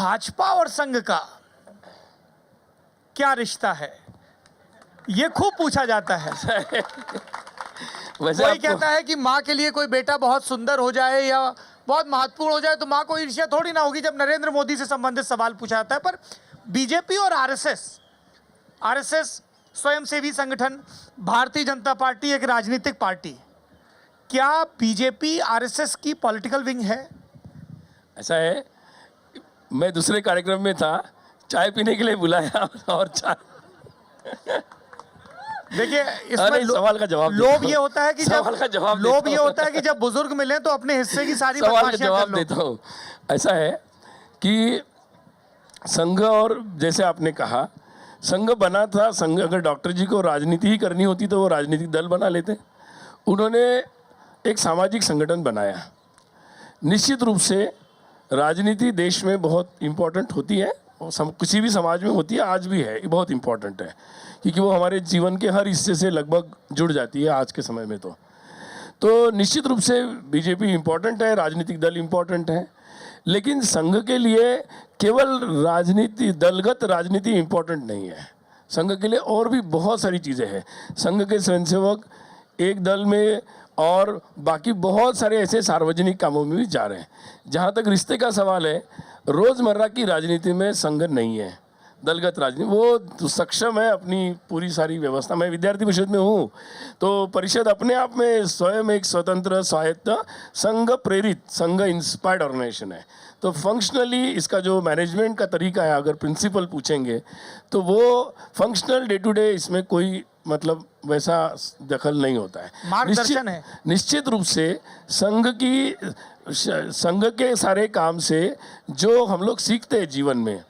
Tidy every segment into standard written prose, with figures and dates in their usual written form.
भाजपा और संघ का क्या रिश्ता है, ये खूब पूछा जाता है। कोई कहता है कि माँ के लिए कोई बेटा बहुत सुंदर हो जाए या बहुत महत्वपूर्ण हो जाए तो माँ को ईर्ष्या थोड़ी ना होगी जब नरेंद्र मोदी से संबंधित सवाल पूछा जाता है। पर बीजेपी और आरएसएस स्वयंसेवी संगठन, भारतीय जनता पार्टी एक राजनीतिक पार्टी, क्या बीजेपी आरएसएस की पॉलिटिकल विंग है? ऐसा है, मैं दूसरे कार्यक्रम में था, चाय पीने के लिए बुलाया और चाय देखिए इसमें सवाल का जवाब लोभ ये होता है कि सवाल का जवाब लोभ ये होता है कि जब बुजुर्ग मिले तो अपने हिस्से की सारी सवाल का बदमाशियां कर जवाब लो। देता हूँ। ऐसा है कि संघ, और जैसे आपने कहा संघ बना था, संघ अगर डॉक्टर जी को राजनीति ही करनी होती तो वो राजनीतिक दल बना लेते। उन्होंने एक सामाजिक संगठन बनाया। निश्चित रूप से राजनीति देश में बहुत इम्पोर्टेंट होती है, किसी भी समाज में होती है, आज भी है, ये बहुत इम्पोर्टेंट है क्योंकि वो हमारे जीवन के हर हिस्से से लगभग जुड़ जाती है आज के समय में। तो निश्चित रूप से बीजेपी इम्पोर्टेंट है, राजनीतिक दल इम्पोर्टेंट है, लेकिन संघ के लिए केवल राजनीति, दलगत राजनीति इम्पोर्टेंट नहीं है। संघ के लिए और भी बहुत सारी चीज़ें हैं। संघ के स्वयंसेवक एक दल में और बाकी बहुत सारे ऐसे सार्वजनिक कामों में भी जा रहे हैं। जहाँ तक रिश्ते का सवाल है, रोज़मर्रा की राजनीति में संघ नहीं है, दलगत राजनीति। वो सक्षम है अपनी पूरी सारी व्यवस्था। मैं विद्यार्थी परिषद में हूँ, तो परिषद अपने आप में स्वयं एक स्वतंत्र, स्वायत्त, संघ प्रेरित, संघ इंस्पायर्ड ऑर्गेनाइजेशन है। तो फंक्शनली इसका जो मैनेजमेंट का तरीका है, अगर प्रिंसिपल पूछेंगे तो वो फंक्शनल डे टू डे इसमें कोई मतलब वैसा दखल नहीं होता है। मार्गदर्शन है। निश्चित रूप से संघ के सारे काम से जो हम लोग सीखते हैं जीवन में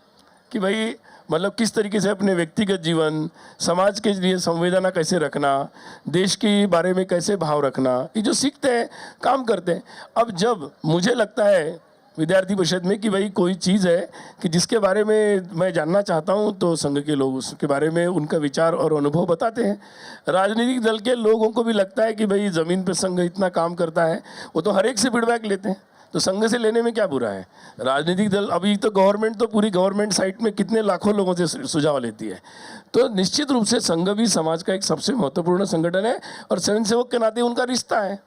कि भाई मतलब किस तरीके से अपने व्यक्तिगत जीवन, समाज के लिए संवेदना कैसे रखना, देश के बारे में कैसे भाव रखना, ये जो सीखते हैं, काम करते हैं। अब जब मुझे लगता है विद्यार्थी परिषद में कि भाई कोई चीज़ है कि जिसके बारे में मैं जानना चाहता हूं, तो संघ के लोग उसके बारे में उनका विचार और अनुभव बताते हैं। राजनीतिक दल के लोगों को भी लगता है कि भाई ज़मीन पे संघ इतना काम करता है, वो तो हर एक से फीडबैक लेते हैं, तो संघ से लेने में क्या बुरा है। राजनीतिक दल, अभी तो गवर्नमेंट तो पूरी गवर्नमेंट साइट में कितने लाखों लोगों से सुझाव लेती है। तो निश्चित रूप से संघ भी समाज का एक सबसे महत्वपूर्ण संगठन है और स्वयंसेवक के नाते उनका रिश्ता है,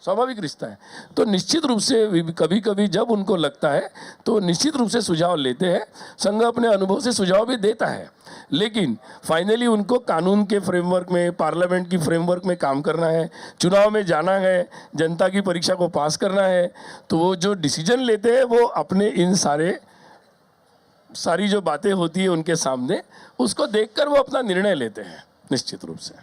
स्वाभाविक रिश्ता है। तो निश्चित रूप से कभी कभी जब उनको लगता है तो निश्चित रूप से सुझाव लेते हैं। संघ अपने अनुभव से सुझाव भी देता है, लेकिन फाइनली उनको कानून के फ्रेमवर्क में, पार्लियामेंट की फ्रेमवर्क में काम करना है, चुनाव में जाना है, जनता की परीक्षा को पास करना है। तो वो जो डिसीजन लेते हैं वो अपने इन सारी जो बातें होती है उनके सामने, उसको देखकर वो अपना निर्णय लेते हैं निश्चित रूप से।